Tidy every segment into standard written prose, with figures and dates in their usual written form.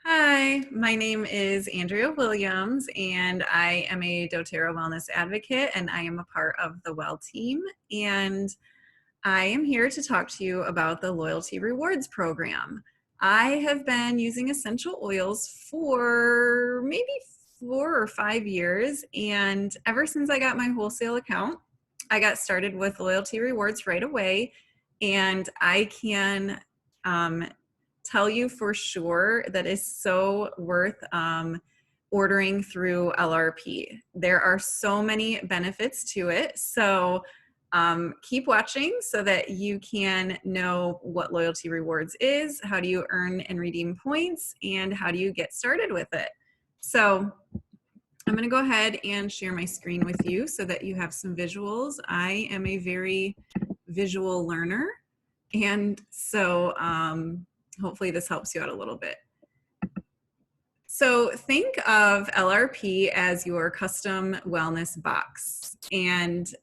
Hi, my name is Andrea Williams, and I am a doTERRA wellness advocate, and I am a part of the Well team. And I am here to talk to you about the Loyalty Rewards program. I have been using essential oils for maybe 4 or 5 years, and ever since I got my wholesale account, I got started with Loyalty Rewards right away, and I can tell you for sure that is so worth ordering through LRP. There are so many benefits to it. So keep watching so that you can know what Loyalty Rewards is, how do you earn and redeem points, and how do you get started with it. So I'm going to go ahead and share my screen with you so that you have some visuals. I am a very visual learner, and so hopefully this helps you out a little bit. So think of LRP as your custom wellness box, and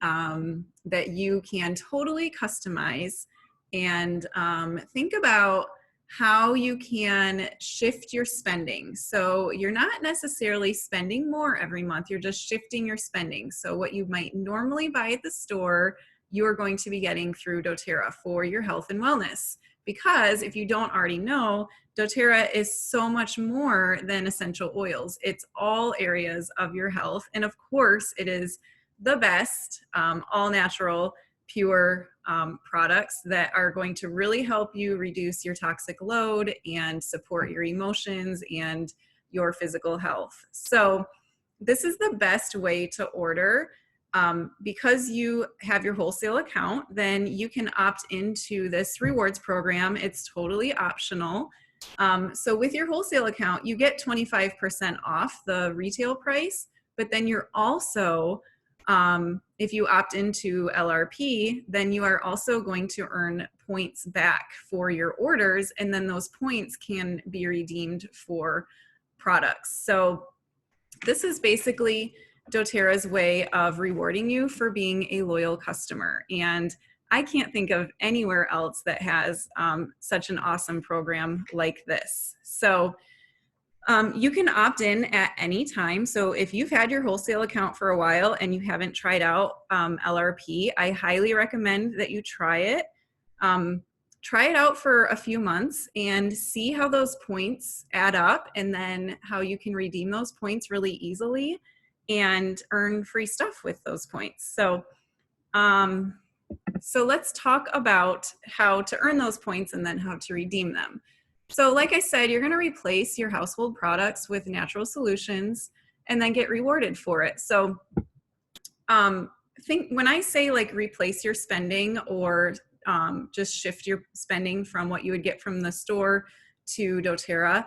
that you can totally customize, and think about how you can shift your spending. So you're not necessarily spending more every month, you're just shifting your spending. So what you might normally buy at the store, you're going to be getting through doTERRA for your health and wellness. Because if you don't already know, doTERRA is so much more than essential oils. It's all areas of your health. And of course, it is the best all natural, pure products that are going to really help you reduce your toxic load and support your emotions and your physical health. So this is the best way to order. Because you have your wholesale account, then you can opt into this rewards program. It's totally optional. So with your wholesale account, you get 25% off the retail price, but then you're also, if you opt into LRP, then you are also going to earn points back for your orders, and then those points can be redeemed for products. So this is basically doTERRA's way of rewarding you for being a loyal customer. And I can't think of anywhere else that has such an awesome program like this. So you can opt in at any time. So if you've had your wholesale account for a while and you haven't tried out LRP, I highly recommend that you try it. Try it out for a few months and see how those points add up, and then how you can redeem those points really easily and earn free stuff with those points. So let's talk about how to earn those points and then how to redeem them. So like I said, you're going to replace your household products with natural solutions and then get rewarded for it. So think when I say like replace your spending, or just shift your spending from what you would get from the store to doTERRA,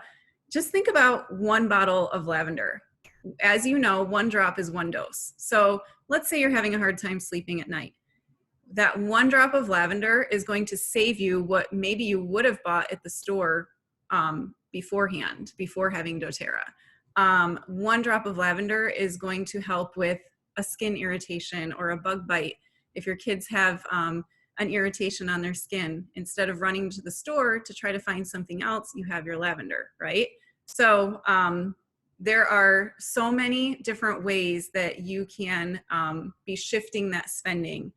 just think about one bottle of lavender. As you know, one drop is one dose. So let's say you're having a hard time sleeping at night. That one drop of lavender is going to save you what maybe you would have bought at the store beforehand, before having doTERRA. One drop of lavender is going to help with a skin irritation or a bug bite. If your kids have an irritation on their skin, instead of running to the store to try to find something else, you have your lavender, right? So there are so many different ways that you can be shifting that spending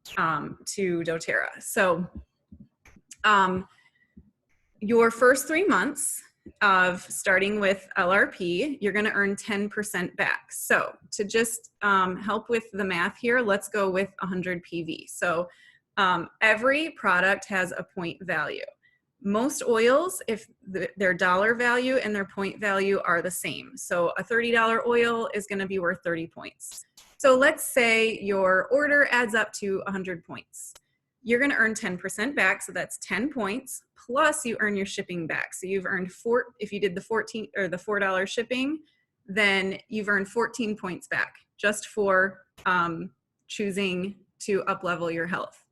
to doTERRA. So your first 3 months of starting with LRP, you're going to earn 10% back. So to just help with the math here, let's go with 100 PV. So every product has a point value. Most oils, if their dollar value and their point value are the same. So a $30 oil is going to be worth 30 points. So let's say your order adds up to 100 points. You're going to earn 10% back, so that's 10 points, plus you earn your shipping back. So you've earned if you did the $4 shipping, then you've earned 14 points back just for choosing to up-level your health.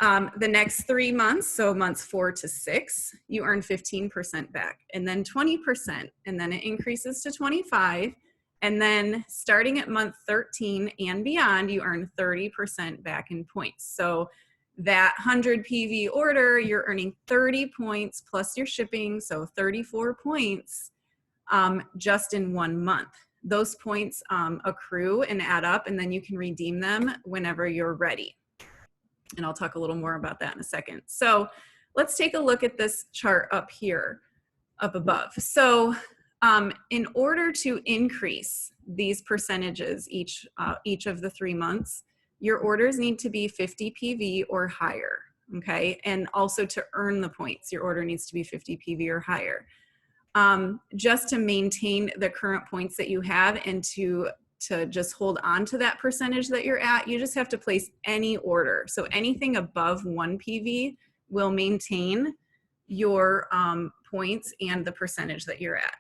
The next 3 months, so months 4 to 6, you earn 15% back, and then 20%, and then it increases to 25, and then starting at month 13 and beyond, you earn 30% back in points. So that 100 PV order, you're earning 30 points plus your shipping, so 34 points just in 1 month. Those points accrue and add up, and then you can redeem them whenever you're ready. And I'll talk a little more about that in a second. So let's take a look at this chart up here, up above. So in order to increase these percentages each of the 3 months, your orders need to be 50 PV or higher, okay? And also to earn the points, your order needs to be 50 PV or higher. Just to maintain the current points that you have and to just hold on to that percentage that you're at, you just have to place any order. So anything above 1 PV will maintain your points and the percentage that you're at.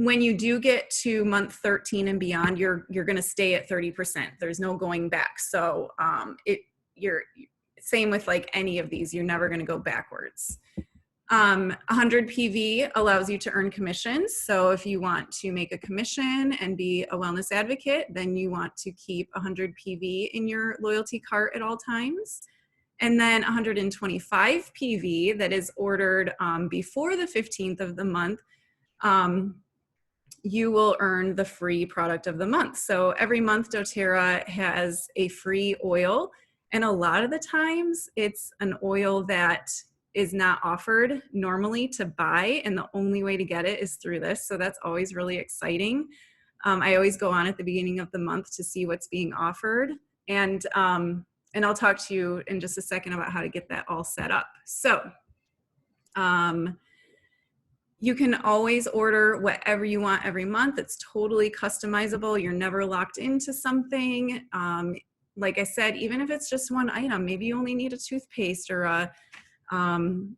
When you do get to month 13 and beyond, you're going to stay at 30%. There's no going back. So you're same with like any of these. You're never going to go backwards. 100 PV allows you to earn commissions. So if you want to make a commission and be a wellness advocate, then you want to keep 100 PV in your loyalty cart at all times. And then 125 PV that is ordered before the 15th of the month, you will earn the free product of the month. So every month doTERRA has a free oil, and a lot of the times it's an oil that is not offered normally to buy, and the only way to get it is through this. So that's always really exciting. I always go on at the beginning of the month to see what's being offered, and I'll talk to you in just a second about how to get that all set up. So you can always order whatever you want every month. It's totally customizable. You're never locked into something. Like I said, even if it's just one item, maybe you only need a toothpaste or a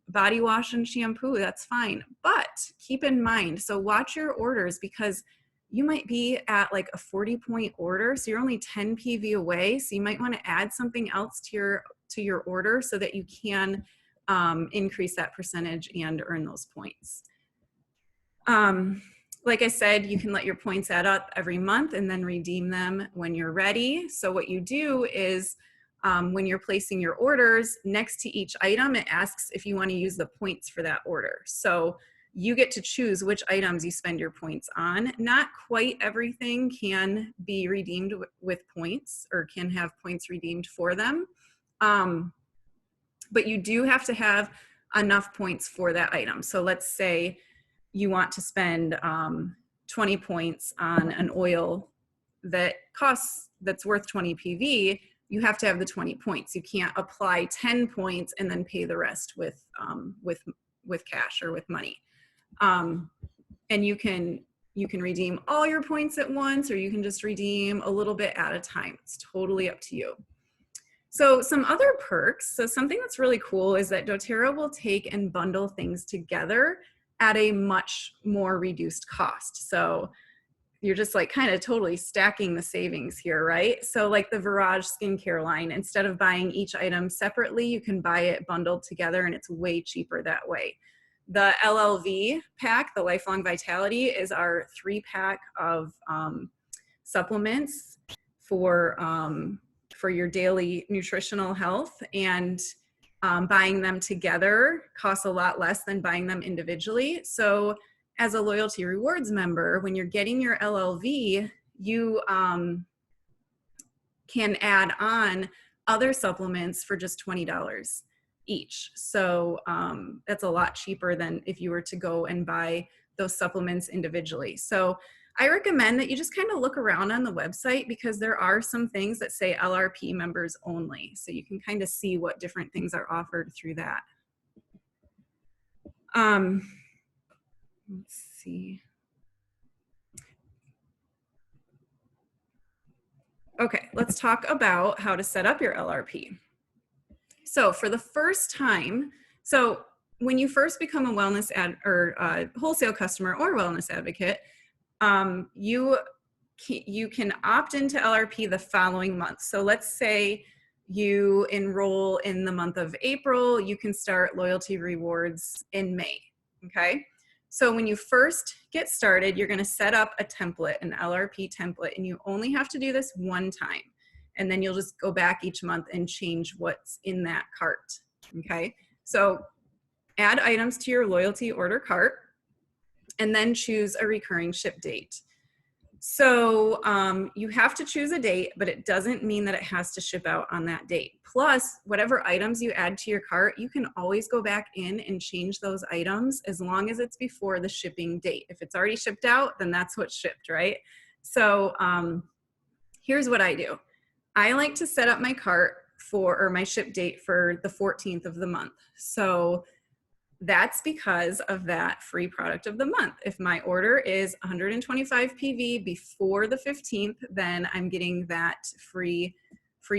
body wash and shampoo, that's fine. But keep in mind, so watch your orders, because you might be at like a 40-point order, so you're only 10 PV away. So you might want to add something else to your order so that you can increase that percentage and earn those points. Like I said, you can let your points add up every month and then redeem them when you're ready. So what you do is when you're placing your orders, next to each item, it asks if you want to use the points for that order. So you get to choose which items you spend your points on. Not quite everything can be redeemed with points or can have points redeemed for them. But you do have to have enough points for that item. So let's say you want to spend 20 points on an oil that's worth 20 PV, you have to have the 20 points. You can't apply 10 points and then pay the rest with cash or with money. And you can redeem all your points at once, or you can just redeem a little bit at a time. It's totally up to you. So some other perks. So something that's really cool is that doTERRA will take and bundle things together at a much more reduced cost. So you're just like kind of totally stacking the savings here, right? So like the Virage skincare line, instead of buying each item separately, you can buy it bundled together, and it's way cheaper that way. The LLV pack, the Lifelong Vitality, is our 3-pack of supplements for your daily nutritional health, and buying them together costs a lot less than buying them individually. So as a loyalty rewards member, when you're getting your LLV, you can add on other supplements for just $20 each. So that's a lot cheaper than if you were to go and buy those supplements individually. So I recommend that you just kind of look around on the website, because there are some things that say LRP members only. So you can kind of see what different things are offered through that. Let's see. Okay, let's talk about how to set up your LRP. So for the first time, so when you first become a wellness wholesale customer or wellness advocate, you can opt into LRP the following month. So let's say you enroll in the month of April, you can start loyalty rewards in May, okay? So when you first get started, you're gonna set up a template, an LRP template, and you only have to do this one time. and then you'll just go back each month and change what's in that cart. Okay, so add items to your loyalty order cart, and then choose a recurring ship date. So you have to choose a date, but it doesn't mean that it has to ship out on that date. Plus, whatever items you add to your cart, you can always go back in and change those items as long as it's before the shipping date. If it's already shipped out, then that's what's shipped, right? So here's what I do. I like to set up my cart or my ship date for the 14th of the month. So that's because of that free product of the month. If my order is 125 PV before the 15th, then I'm getting that free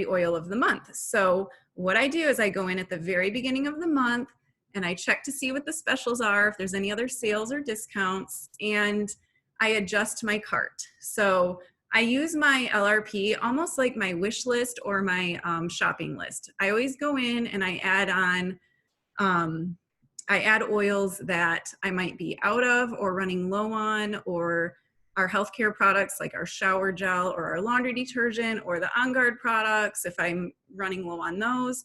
oil of the month. So what I do is I go in at the very beginning of the month and I check to see what the specials are, if there's any other sales or discounts, and I adjust my cart. So I use my LRP almost like my wish list or my shopping list. I always go in and I add on I add oils that I might be out of or running low on, or our healthcare products like our shower gel or our laundry detergent, or the On Guard products if I'm running low on those.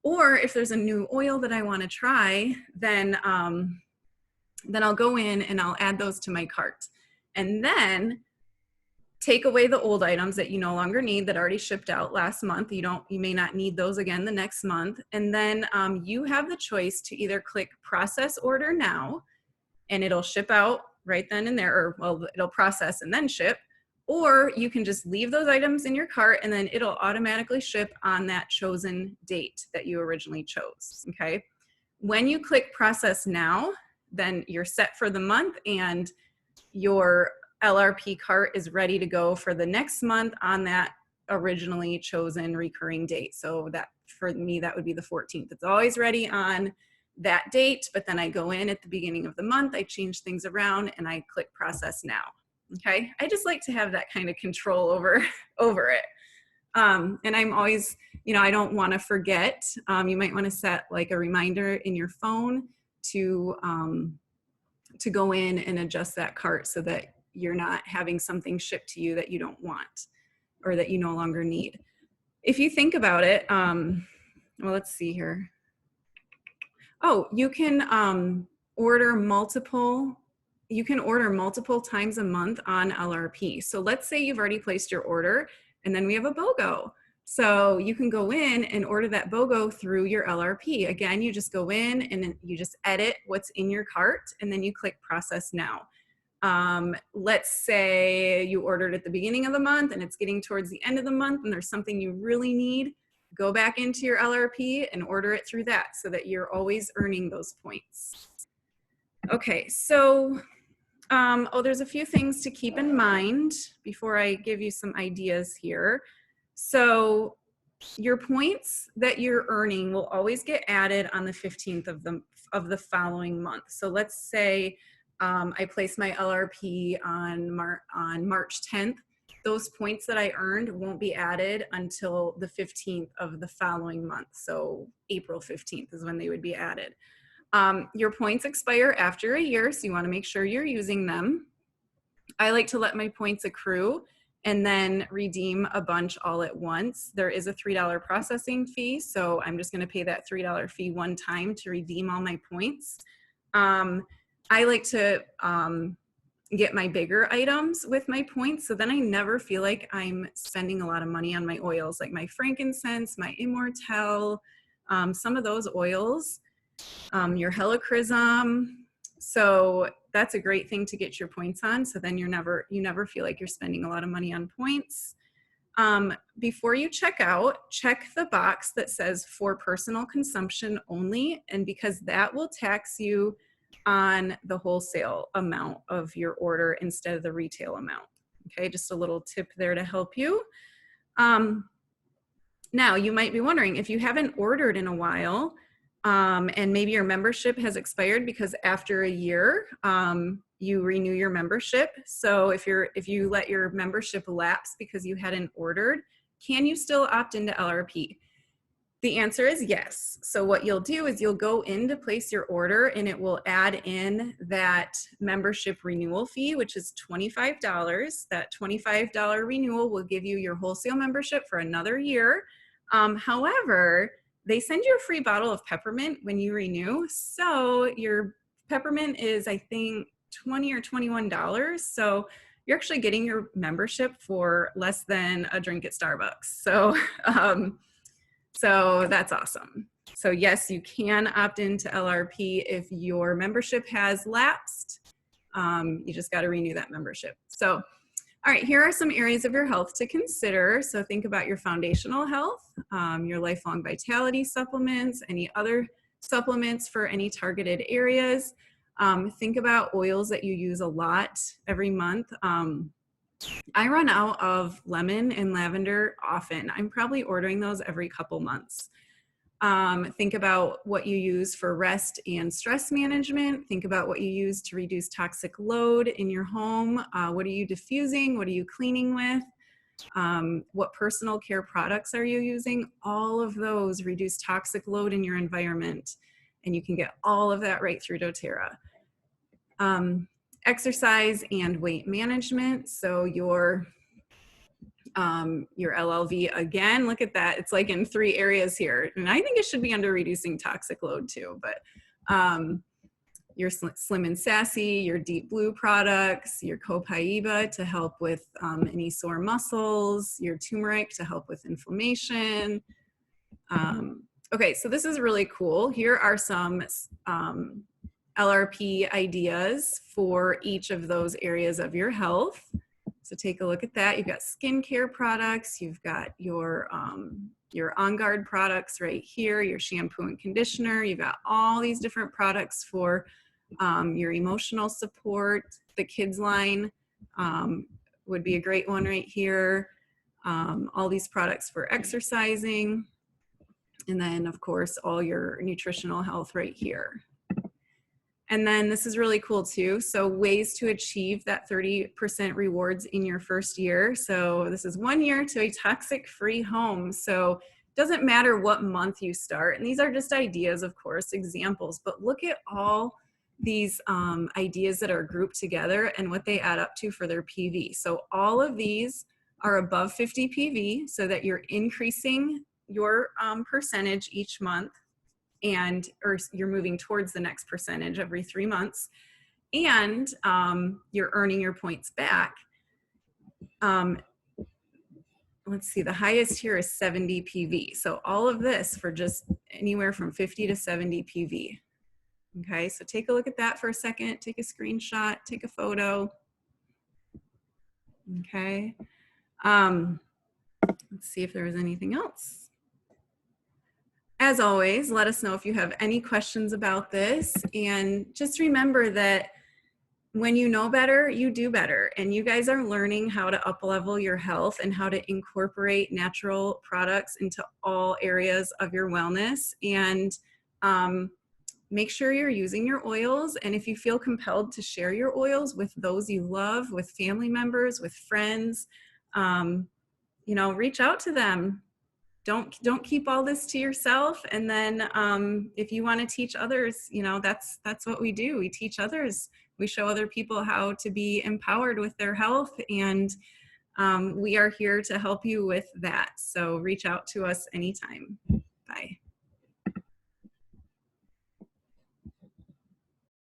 Or if there's a new oil that I want to try, then I'll go in and I'll add those to my cart. And then take away the old items that you no longer need that already shipped out last month. You may not need those again the next month. And then you have the choice to either click process order now, and it'll ship out right then and there, or well, it'll process and then ship, or you can just leave those items in your cart and then it'll automatically ship on that chosen date that you originally chose, okay? When you click process now, then you're set for the month and your LRP cart is ready to go for the next month on that originally chosen recurring date. So that for me, that would be the 14th. It's always ready on that date, but then I go in at the beginning of the month, I change things around and I click process now. Okay. I just like to have that kind of control over it. And I'm always, I don't want to forget. You might want to set like a reminder in your phone to go in and adjust that cart so that you're not having something shipped to you that you don't want or that you no longer need. If you think about it, well, let's see here. Oh, you can order multiple times a month on LRP. So let's say you've already placed your order and then we have a BOGO. So you can go in and order that BOGO through your LRP. Again, you just go in and you just edit what's in your cart and then you click process now. Let's say you ordered at the beginning of the month and it's getting towards the end of the month and there's something you really need, go back into your LRP and order it through that so that you're always earning those points. Okay, so, there's a few things to keep in mind before I give you some ideas here. So your points that you're earning will always get added on the 15th of the following month. So let's say I place my LRP on March 10th. Those points that I earned won't be added until the 15th of the following month. So April 15th is when they would be added. Your points expire after a year, so you want to make sure you're using them. I like to let my points accrue and then redeem a bunch all at once. There is a $3 processing fee, so I'm just going to pay that $3 fee one time to redeem all my points. I like to get my bigger items with my points, so then I never feel like I'm spending a lot of money on my oils, like my frankincense, my Immortelle, some of those oils, your helichrysum. So that's a great thing to get your points on. So then you never feel like you're spending a lot of money on points. Before you check out, check the box that says for personal consumption only, and because that will tax you on the wholesale amount of your order instead of the retail amount. Okay, just a little tip there to help you. Now you might be wondering, if you haven't ordered in a while, and maybe your membership has expired, because after a year, you renew your membership. So if you let your membership lapse because you hadn't ordered, can you still opt into LRP? The answer is yes. So what you'll do is you'll go in to place your order and it will add in that membership renewal fee, which is $25. That $25 renewal will give you your wholesale membership for another year. However, they send you a free bottle of peppermint when you renew. So your peppermint is, I think, $20 or $21. So you're actually getting your membership for less than a drink at Starbucks. So that's awesome. So yes, you can opt into LRP if your membership has lapsed. You just got to renew that membership. So, all right, here are some areas of your health to consider. So think about your foundational health, your lifelong vitality supplements, any other supplements for any targeted areas. Think about oils that you use a lot every month. I run out of lemon and lavender often. I'm probably ordering those every couple months. Think about what you use for rest and stress management. Think about what you use to reduce toxic load in your home. What are you diffusing? What are you cleaning with? What personal care products are you using? All of those reduce toxic load in your environment, and you can get all of that right through doTERRA. Exercise and weight management. So your LLV, again, look at that. It's like in 3 areas here. And I think it should be under reducing toxic load too, but your Slim and Sassy, your Deep Blue products, your Copaiba to help with any sore muscles, your turmeric to help with inflammation. Okay, so this is really cool. Here are some LRP ideas for each of those areas of your health. So take a look at that. You've got skincare products, you've got your On Guard products right here, your shampoo and conditioner, you've got all these different products for your emotional support. The kids line would be a great one right here. All these products for exercising. And then of course, all your nutritional health right here. And then this is really cool too. So ways to achieve that 30% rewards in your first year. So this is 1 year to a toxic-free home. So it doesn't matter what month you start. And these are just ideas, of course, examples, but look at all these ideas that are grouped together and what they add up to for their PV. So all of these are above 50 PV so that you're increasing your percentage each month, or you're moving towards the next percentage every 3 months, and you're earning your points back. Let's see, the highest here is 70 PV. So all of this for just anywhere from 50 to 70 PV. Okay, so take a look at that for a second, take a screenshot, take a photo. Okay, let's see if there was anything else. As always, let us know if you have any questions about this, and just remember that when you know better, you do better, and you guys are learning how to up-level your health and how to incorporate natural products into all areas of your wellness. And make sure you're using your oils, and if you feel compelled to share your oils with those you love, with family members, with friends, you know, reach out to them. Don't keep all this to yourself. And then if you want to teach others, you know, that's what we do. We teach others. We show other people how to be empowered with their health, and we are here to help you with that. So reach out to us anytime. Bye.